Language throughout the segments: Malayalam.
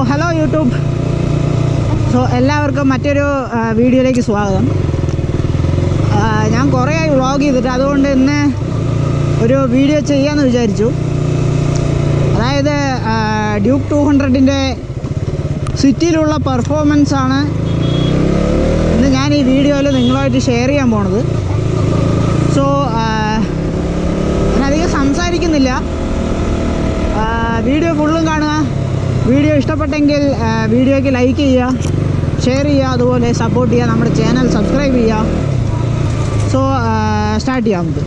Hello YouTube. എല്ലാവർക്കും മറ്റൊരു വീഡിയോയിലേക്ക് സ്വാഗതം. ഞാൻ കുറേയായി വ്ളോഗ് ചെയ്തിട്ട്, അതുകൊണ്ട് ഇന്ന് ഒരു വീഡിയോ ചെയ്യാമെന്ന് വിചാരിച്ചു. അതായത് ഡ്യൂക്ക് 200ൻ്റെ സിറ്റിയിലുള്ള പെർഫോമൻസാണ് ഇന്ന് ഞാൻ ഈ വീഡിയോയിൽ നിങ്ങളുമായിട്ട് ഷെയർ ചെയ്യാൻ പോണത്. ഞാനധികം സംസാരിക്കുന്നില്ല, വീഡിയോ ഫുള്ളും കാണുക. വീഡിയോ ഇഷ്ടപ്പെട്ടെങ്കിൽ വീഡിയോയ്ക്ക് ലൈക്ക് ചെയ്യുക, ഷെയർ ചെയ്യുക, അതുപോലെ സപ്പോർട്ട് ചെയ്യുക, നമ്മുടെ ചാനൽ സബ്സ്ക്രൈബ് ചെയ്യുക. സ്റ്റാർട്ട് ചെയ്യാം നമുക്ക്.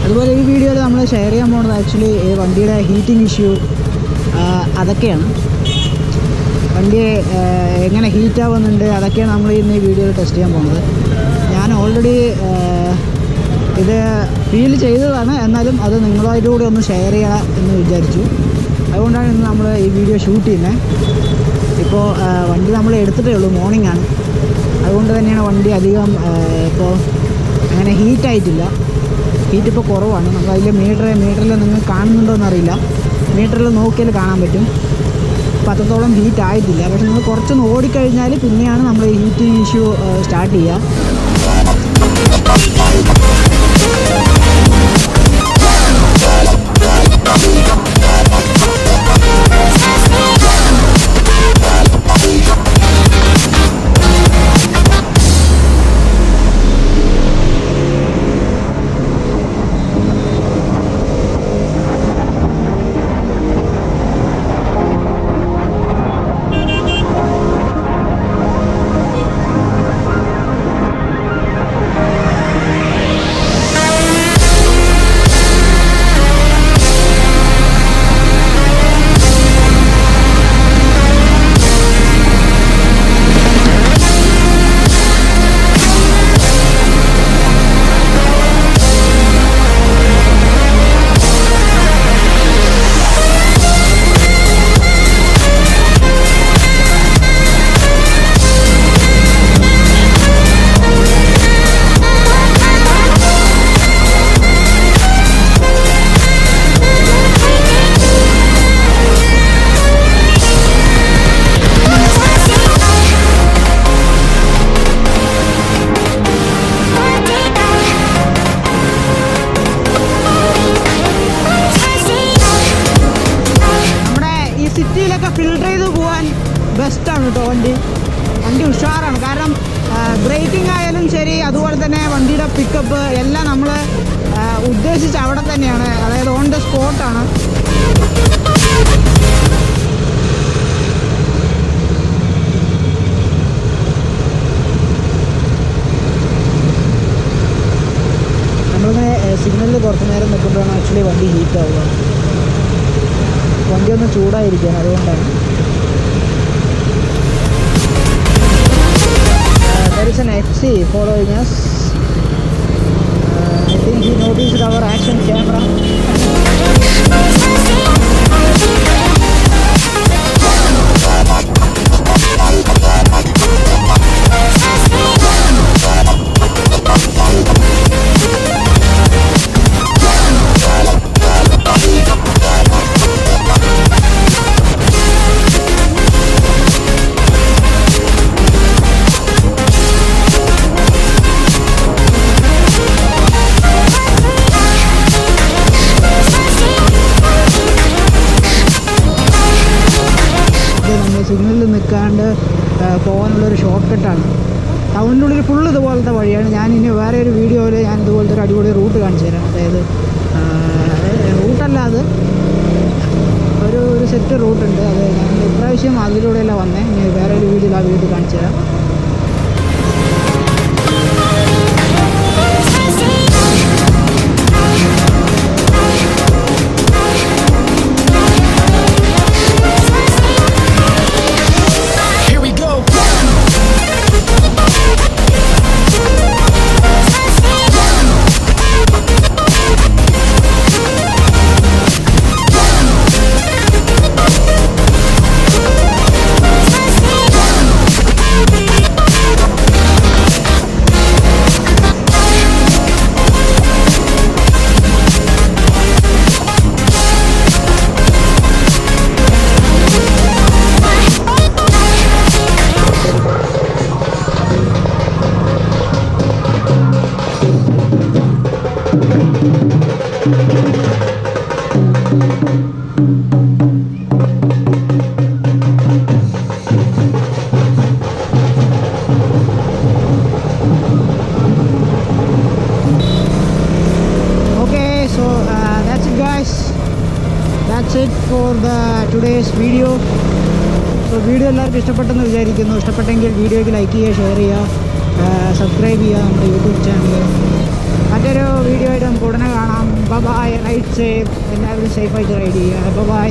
അതുപോലെ ഈ വീഡിയോയിൽ നമ്മൾ ഷെയർ ചെയ്യാൻ പോകുന്നത് ആക്ച്വലി വണ്ടിയുടെ ഹീറ്റിംഗ് ഇഷ്യൂ അതൊക്കെയാണ്. വണ്ടി എങ്ങനെ ഹീറ്റ് ആവുന്നുണ്ട് അതൊക്കെയാണ് നമ്മൾ ഇന്ന് ഈ വീഡിയോയിൽ ടെസ്റ്റ് ചെയ്യാൻ പോകുന്നത്. ഞാൻ ഓൾറെഡി ഇത് ഫീൽ ചെയ്തതാണ്, എന്നാലും അത് നിങ്ങളുമായിട്ട് കൂടി ഒന്ന് ഷെയർ ചെയ്യാം എന്ന് വിചാരിച്ചു. അതുകൊണ്ടാണ് ഇന്ന് നമ്മൾ ഈ വീഡിയോ ഷൂട്ട് ചെയ്യുന്നത്. ഇപ്പോൾ വണ്ടി നമ്മൾ എടുത്തിട്ടേ ഉള്ളൂ, മോർണിംഗ് ആണ്. അതുകൊണ്ട് തന്നെയാണ് വണ്ടി അധികം ഇപ്പോൾ അങ്ങനെ ഹീറ്റായിട്ടില്ല. ഹീറ്റ് ഇപ്പോൾ കുറവാണ്. നമുക്ക് അതിൽ മീറ്ററിൽ നിങ്ങൾ കാണുന്നുണ്ടോ എന്നറിയില്ല. മീറ്ററിൽ നോക്കിയാൽ കാണാൻ പറ്റും. അപ്പോൾ അത്രത്തോളം ഹീറ്റ് ആയിട്ടില്ല. പക്ഷെ നിങ്ങൾ കുറച്ചൊന്ന് ഓടിക്കഴിഞ്ഞാൽ പിന്നെയാണ് നമ്മൾ ഈ ഹീറ്റിംഗ് ഇഷ്യൂ സ്റ്റാർട്ട് ചെയ്യുക. സിറ്റിയിലൊക്കെ ഫിൽട്ടർ ചെയ്ത് പോകാൻ ബെസ്റ്റാണ് കേട്ടോ വണ്ടി ഉഷാറാണ്. കാരണം ബ്രേക്കിംഗ് ആയാലും ശരി, അതുപോലെ തന്നെ വണ്ടിയുടെ പിക്കപ്പ് എല്ലാം നമ്മൾ ഉദ്ദേശിച്ച അവിടെ തന്നെയാണ്. അതായത് ഓൺ ദ സ്പോട്ടാണ്. നമ്മളിങ്ങനെ സിഗ്നലിൽ കുറച്ച് നേരം നിൽക്കുമ്പോഴാണ് ആക്ച്വലി വണ്ടി ഹീറ്റ് ആവുക. വണ്ടി ഒന്ന് ചൂടായിരിക്കുകയാണ്, അതുകൊണ്ടാണ്. There is an FC following us. I think he noticed our action camera. പോകാനുള്ളൊരു ഷോർട്ട് കട്ടാണ്. ടൗണിനുള്ളിൽ ഫുള്ള് ഇതുപോലത്തെ വഴിയാണ്. ഞാനിനി വേറെ ഒരു വീഡിയോയിൽ ഞാൻ ഇതുപോലത്തെ ഒരു അടിപൊളി റൂട്ട് കാണിച്ചു തരാം. അതായത് റൂട്ടല്ല, അത് ഒരു സെറ്റ് റൂട്ടുണ്ട്. അത് ഞാൻ ഇപ്രാവശ്യം അതിലൂടെയല്ല വന്നേ. ഇനി വേറെ ഒരു വീഡിയോയിൽ ആ വീഡിയോ കാണിച്ചു തരാം. That's it for the today's video. So video എല്ലാവർക്കും ഇഷ്ടപ്പെട്ടെന്ന് വിചാരിക്കുന്നു. ഇഷ്ടപ്പെട്ടെങ്കിൽ വീഡിയോയ്ക്ക് ലൈക്ക് ചെയ്യുക, ഷെയർ ചെയ്യുക, സബ്സ്ക്രൈബ് ചെയ്യുക നമ്മുടെ യൂട്യൂബ് ചാനൽ. മറ്റൊരു വീഡിയോ ആയിട്ട് നമുക്ക് ഉടനെ കാണാം. Bye, ride safe. എല്ലാവരും സേഫായിട്ട് റൈഡ് ചെയ്യുക. ബൈ.